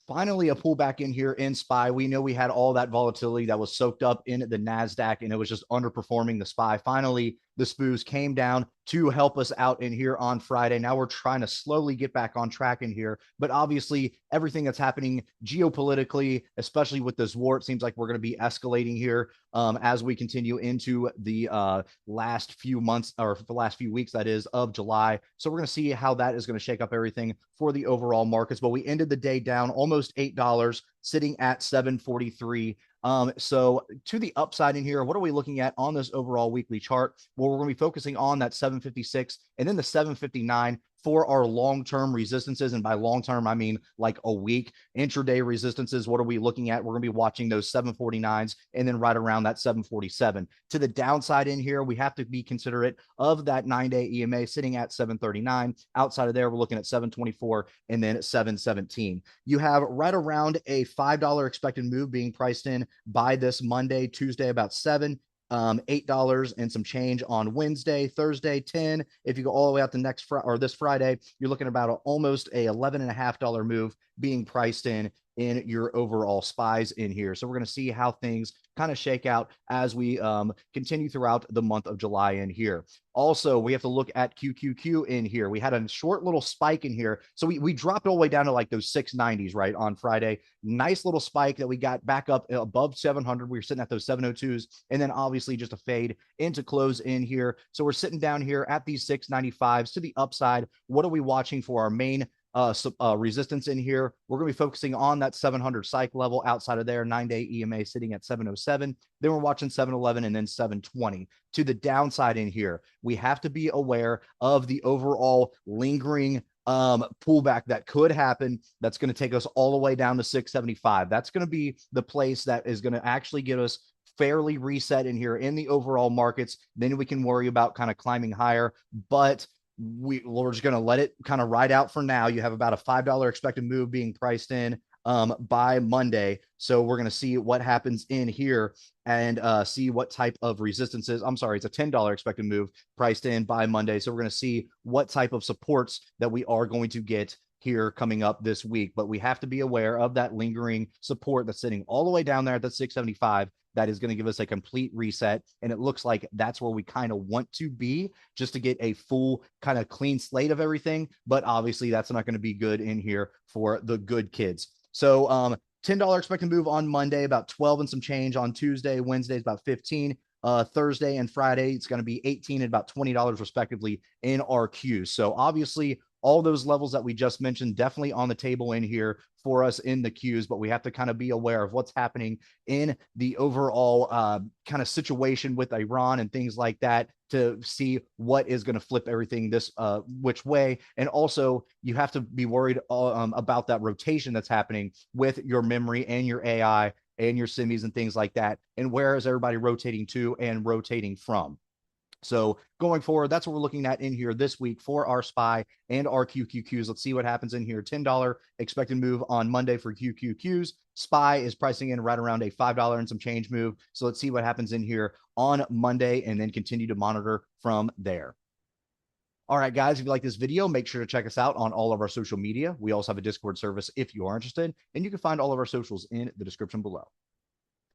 Finally, a pullback in here in SPY. We know we had all that volatility that was soaked up in the NASDAQ, and it was just underperforming the SPY. Finally, the SPYs came down to help us out in here on Friday. Now we're trying to slowly get back on track in here. But obviously, everything that's happening geopolitically, especially with this war, it seems like we're going to be escalating here as we continue into the last few months, or the last few weeks, that is, of July. So we're going to see how that is going to shake up everything for the overall markets. But we ended the day down almost $8, sitting at 743. So to the upside in here, what are we looking at on this overall weekly chart? Well, we're going to be focusing on that 756 and then the 759 for our long-term resistances. And by long-term, I mean like a week. Intraday resistances, what are we looking at? We're going to be watching those 749s and then right around that 747. To the downside in here, we have to be considerate of that 9-day EMA sitting at 739. Outside of there, we're looking at 724 and then 717. You have right around a $5 expected move being priced in by this Monday, Tuesday, about 7. $8 and some change on Wednesday, Thursday, 10. If you go all the way out to next Friday or this Friday, you're looking about almost a $11.50 move being priced in your overall SPYs in here. So we're going to see how things kind of shake out as we continue throughout the month of July in here. Also, we have to look at QQQ in here. We had a short little spike in here. So we dropped all the way down to like those 690s, right, on Friday. Nice little spike that we got back up above 700. We were sitting at those 702s, and then obviously just a fade into close in here. So we're sitting down here at these 695s to the upside. What are we watching for our main resistance in here? We're going to be focusing on that 700 psych level. Outside of there, 9-day EMA sitting at 707. Then we're watching 711 and then 720. To the downside in here, we have to be aware of the overall lingering pullback that could happen. That's going to take us all the way down to 675. That's going to be the place that is going to actually get us fairly reset in here in the overall markets. Then we can worry about kind of climbing higher, but we're just going to let it kind of ride out for now. You have about a $5 expected move being priced in by Monday. So we're going to see what happens in here and see what type of resistances. I'm sorry, it's a $10 expected move priced in by Monday. So we're going to see what type of supports that we are going to get here coming up this week. But we have to be aware of that lingering support that's sitting all the way down there at the 675. That is going to give us a complete reset. And it looks like that's where we kind of want to be, just to get a full kind of clean slate of everything. But obviously that's not going to be good in here for the good kids. So $10 expected move on Monday, about 12 and some change on Tuesday. Wednesday is about 15. Thursday and Friday, it's going to be 18 and about $20 respectively in our queues. So obviously all those levels that we just mentioned definitely on the table in here for us in the queues, but we have to kind of be aware of what's happening in the overall kind of situation with Iran and things like that to see what is going to flip everything this which way. And also you have to be worried about that rotation that's happening with your memory and your AI and your semis and things like that. And where is everybody rotating to and rotating from? So going forward, that's what we're looking at in here this week for our SPY and our QQQs. Let's see what happens in here. $10 expected move on Monday for QQQs. SPY is pricing in right around a $5 and some change move. So let's see what happens in here on Monday and then continue to monitor from there. All right, guys, if you like this video, make sure to check us out on all of our social media. We also have a Discord service if you are interested, and you can find all of our socials in the description below.